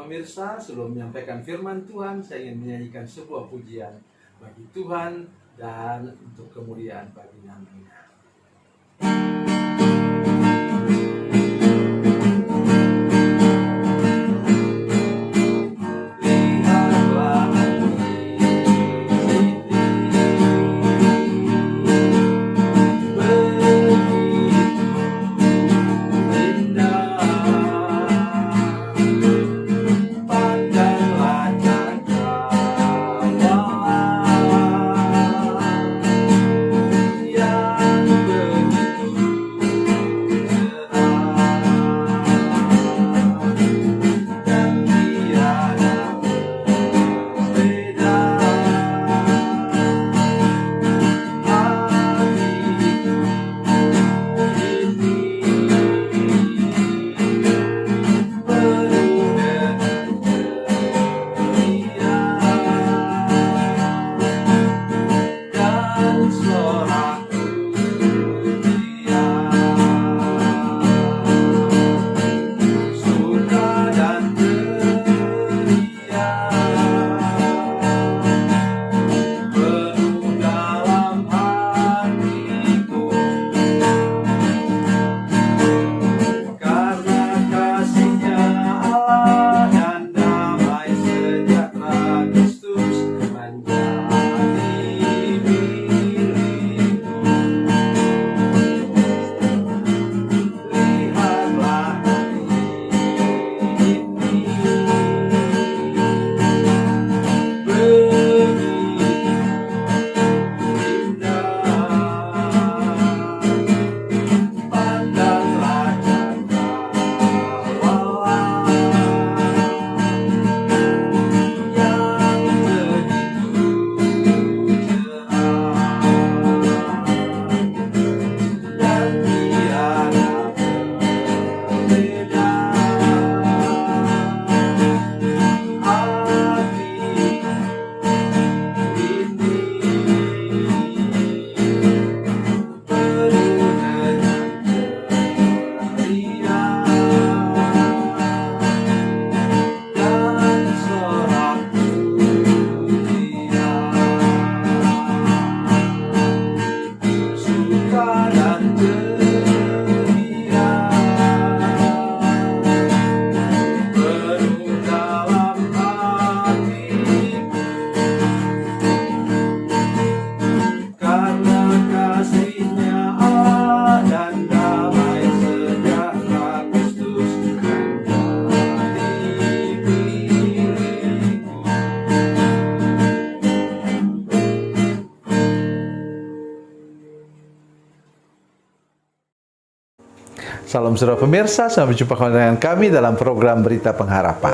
pemirsa, sebelum menyampaikan firman Tuhan, saya ingin menyanyikan sebuah pujian bagi Tuhan dan untuk kemuliaan bagi nama-Nya. Salam saudara pemirsa, sampai jumpa dengan kami dalam program Berita Pengharapan.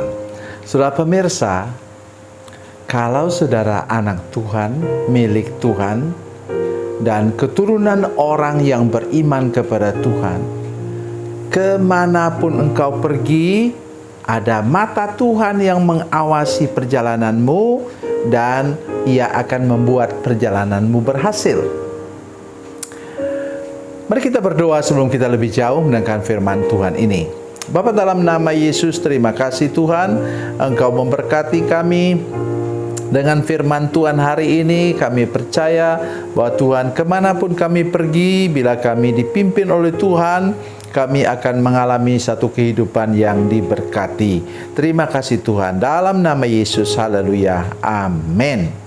Saudara pemirsa, kalau saudara anak Tuhan, milik Tuhan, dan keturunan orang yang beriman kepada Tuhan, kemanapun engkau pergi, ada mata Tuhan yang mengawasi perjalananmu, dan Ia akan membuat perjalananmu berhasil. Mari kita berdoa sebelum kita lebih jauh mendengarkan firman Tuhan ini. Bapa, dalam nama Yesus, terima kasih Tuhan, Engkau memberkati kami dengan firman Tuhan hari ini. Kami percaya bahwa Tuhan, kemanapun kami pergi, bila kami dipimpin oleh Tuhan, kami akan mengalami satu kehidupan yang diberkati. Terima kasih Tuhan, dalam nama Yesus, haleluya, amin.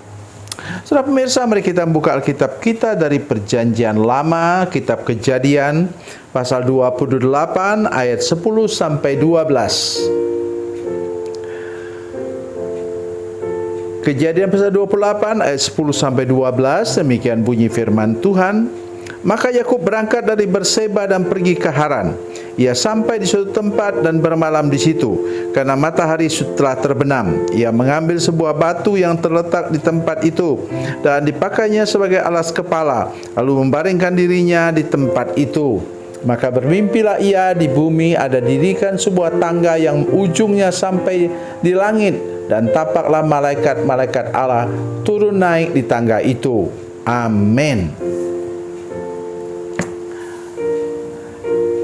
Saudara pemirsa, mari kita membuka Alkitab kita dari Perjanjian Lama, Kitab Kejadian, pasal 28, ayat 10 sampai 12. Kejadian pasal 28, ayat 10 sampai 12, demikian bunyi firman Tuhan. Maka Yakub berangkat dari Berseba dan pergi ke Haran. Ia sampai di suatu tempat dan bermalam di situ, karena matahari telah terbenam. Ia mengambil sebuah batu yang terletak di tempat itu dan dipakainya sebagai alas kepala, lalu membaringkan dirinya di tempat itu. Maka bermimpilah ia, di bumi ada dirikan sebuah tangga yang ujungnya sampai di langit, dan tapaklah malaikat-malaikat Allah turun naik di tangga itu. Amin.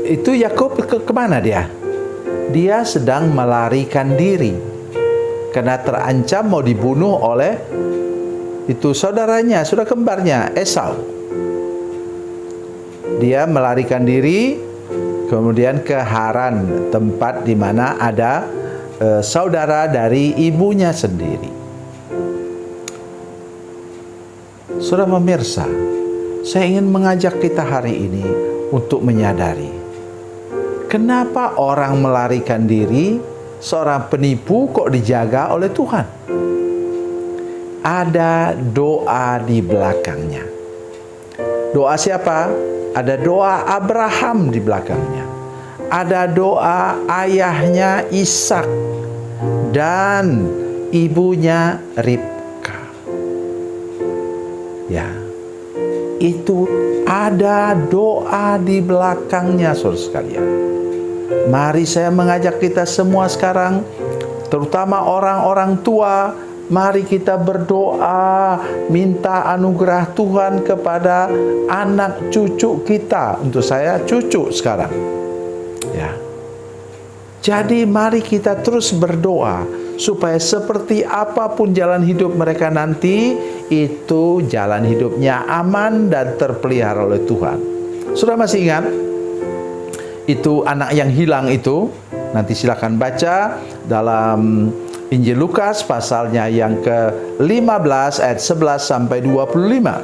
Itu Yakub kemana dia? Dia sedang melarikan diri. karena terancam mau dibunuh oleh itu saudaranya, saudara kembarnya Esau. Dia melarikan diri kemudian ke Haran, tempat di mana ada saudara dari ibunya sendiri. Saudara pemirsa, saya ingin mengajak kita hari ini untuk menyadari, kenapa orang melarikan diri, seorang penipu kok dijaga oleh Tuhan? Ada doa di belakangnya. Doa siapa? Ada doa Abraham di belakangnya. Ada doa ayahnya Ishak dan ibunya Ribka. Ya, itu ada doa di belakangnya, saudara sekalian. Mari saya mengajak kita semua sekarang, terutama orang-orang tua, mari kita berdoa, minta anugerah Tuhan kepada anak cucu kita. Untuk saya cucu sekarang. Ya. Jadi mari kita terus berdoa supaya seperti apapun jalan hidup mereka nanti, itu jalan hidupnya aman dan terpelihara oleh Tuhan. Sudah masih ingat? Itu anak yang hilang itu, nanti silakan baca dalam Injil Lukas pasalnya yang ke-15 ayat 11 sampai 25.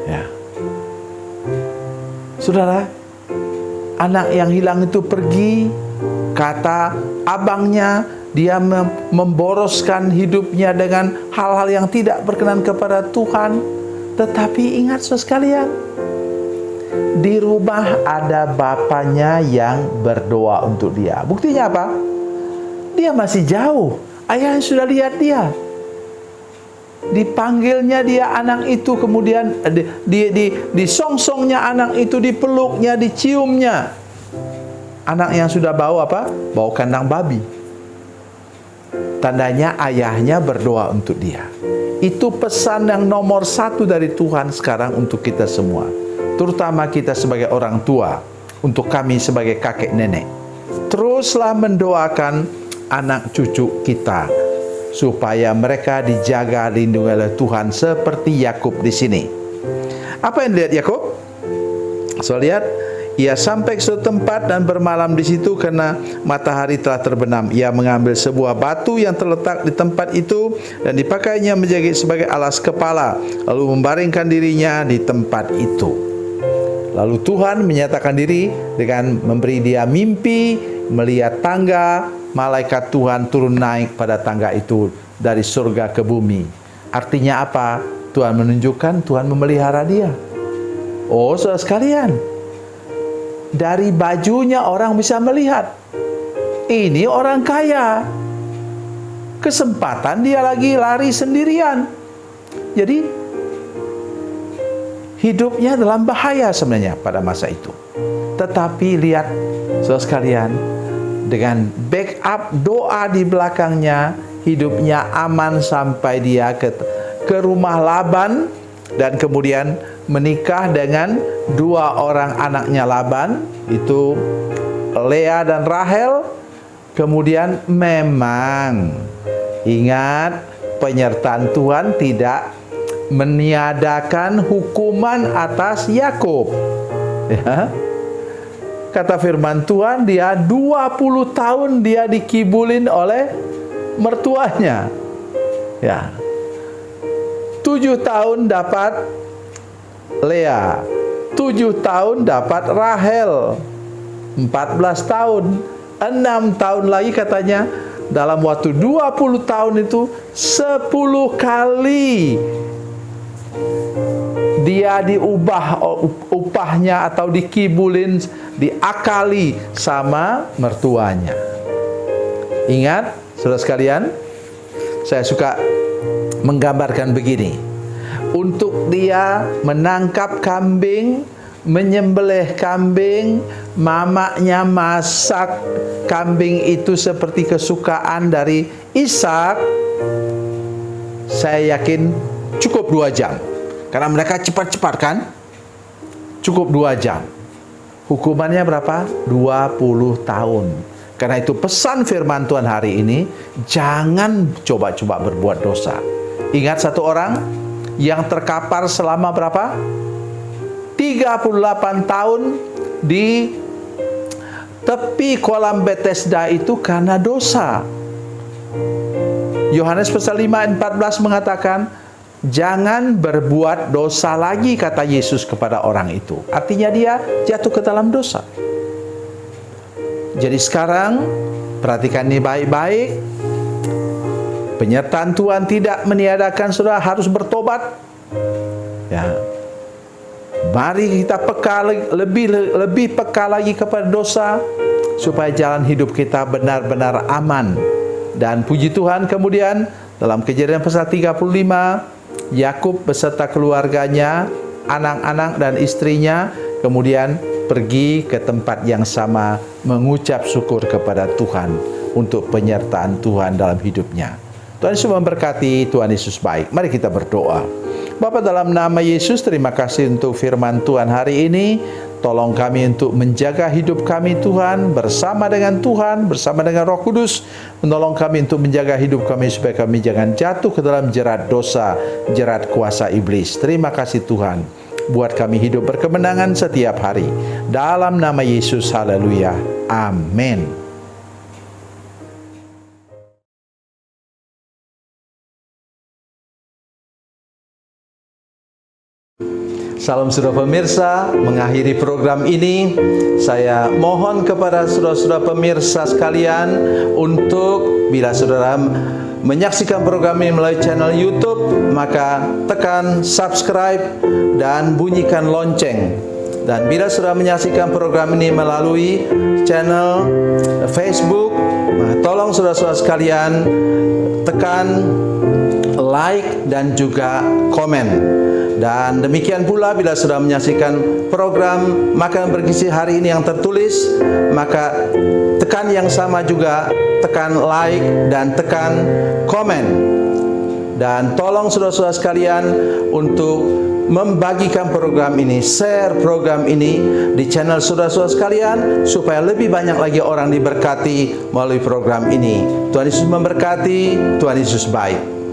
Ya. Saudara, anak yang hilang itu pergi, kata abangnya, dia memboroskan hidupnya dengan hal-hal yang tidak berkenan kepada Tuhan. Tetapi ingat saudara sekalian, di rumah ada bapaknya yang berdoa untuk dia. Buktinya apa? Dia masih jauh. Ayahnya sudah lihat dia. Dipanggilnya dia anak itu, kemudian disongsongnya anak itu, dipeluknya, diciumnya. Anak yang sudah bau apa? Bau kandang babi. Tandanya ayahnya berdoa untuk dia. Itu pesan yang nomor 1 dari Tuhan sekarang untuk kita semua. Terutama kita sebagai orang tua, untuk kami sebagai kakek nenek. Teruslah mendoakan anak cucu kita supaya mereka dijaga lindungi oleh Tuhan seperti Yakub di sini. Apa yang dilihat Yakub? So lihat, ia sampai ke suatu tempat dan bermalam di situ karena matahari telah terbenam. Ia mengambil sebuah batu yang terletak di tempat itu dan dipakainya menjadi sebagai alas kepala, lalu membaringkan dirinya di tempat itu. Lalu Tuhan menyatakan diri dengan memberi dia mimpi, melihat tangga, malaikat Tuhan turun naik pada tangga itu dari surga ke bumi. Artinya apa? Tuhan menunjukkan Tuhan memelihara dia. Oh, saudara sekalian, dari bajunya orang bisa melihat ini orang kaya. Kesempatan dia lagi lari sendirian. Jadi hidupnya dalam bahaya sebenarnya pada masa itu. Tetapi lihat saudara sekalian, dengan backup doa di belakangnya, hidupnya aman sampai dia ke rumah Laban dan kemudian menikah dengan 2 orang anaknya Laban, itu Lea dan Rahel. Kemudian memang ingat, penyertaan Tuhan tidak meniadakan hukuman atas Yakub. Ya. Kata firman Tuhan, dia 20 tahun dia dikibulin oleh mertuanya. Ya. 7 tahun dapat Lea, 7 tahun dapat Rahel, 14 tahun, 6 tahun lagi katanya, dalam waktu 20 tahun itu 10 kali dia diubah upahnya atau dikibulin, diakali sama mertuanya. Ingat, saudara sekalian, saya suka menggambarkan begini. Untuk dia menangkap kambing, menyembelih kambing, mamanya masak kambing itu seperti kesukaan dari Ishak, saya yakin cukup 2 jam. Karena mereka cepat-cepat kan? Cukup 2 jam. Hukumannya berapa? 20 tahun. Karena itu pesan firman Tuhan hari ini, jangan coba-coba berbuat dosa. Ingat satu orang yang terkapar selama berapa? 38 tahun di tepi kolam Bethesda itu karena dosa. Yohanes pasal 5 ayat 14 mengatakan, jangan berbuat dosa lagi, kata Yesus kepada orang itu. Artinya dia jatuh ke dalam dosa. Jadi sekarang perhatikan ini baik-baik. Penyertaan Tuhan tidak meniadakan saudara harus bertobat. Ya. Mari kita peka lebih peka lagi kepada dosa supaya jalan hidup kita benar-benar aman. Dan puji Tuhan, kemudian dalam Kejadian pasal 35, Yakub beserta keluarganya, anak-anak dan istrinya kemudian pergi ke tempat yang sama mengucap syukur kepada Tuhan untuk penyertaan Tuhan dalam hidupnya. Tuhan Yesus memberkati, Tuhan Yesus baik. Mari kita berdoa. Bapa, dalam nama Yesus, terima kasih untuk firman Tuhan hari ini. Tolong kami untuk menjaga hidup kami Tuhan, bersama dengan Tuhan, bersama dengan Roh Kudus. Menolong kami untuk menjaga hidup kami supaya kami jangan jatuh ke dalam jerat dosa, jerat kuasa iblis. Terima kasih Tuhan. Buat kami hidup berkemenangan setiap hari. Dalam nama Yesus, haleluya. Amin. Salam saudara pemirsa, mengakhiri program ini saya mohon kepada saudara-saudara pemirsa sekalian untuk bila saudara menyaksikan program ini melalui channel YouTube, maka tekan subscribe dan bunyikan lonceng. Dan bila saudara menyaksikan program ini melalui channel Facebook, tolong saudara-saudara sekalian tekan like dan juga komen. Dan demikian pula bila sudah menyaksikan program Makanan Bergizi hari ini yang tertulis, maka tekan yang sama juga, tekan like dan tekan komen. Dan tolong saudara-saudara sekalian untuk membagikan program ini, share program ini di channel saudara-saudara sekalian supaya lebih banyak lagi orang diberkati melalui program ini. Tuhan Yesus memberkati, Tuhan Yesus baik.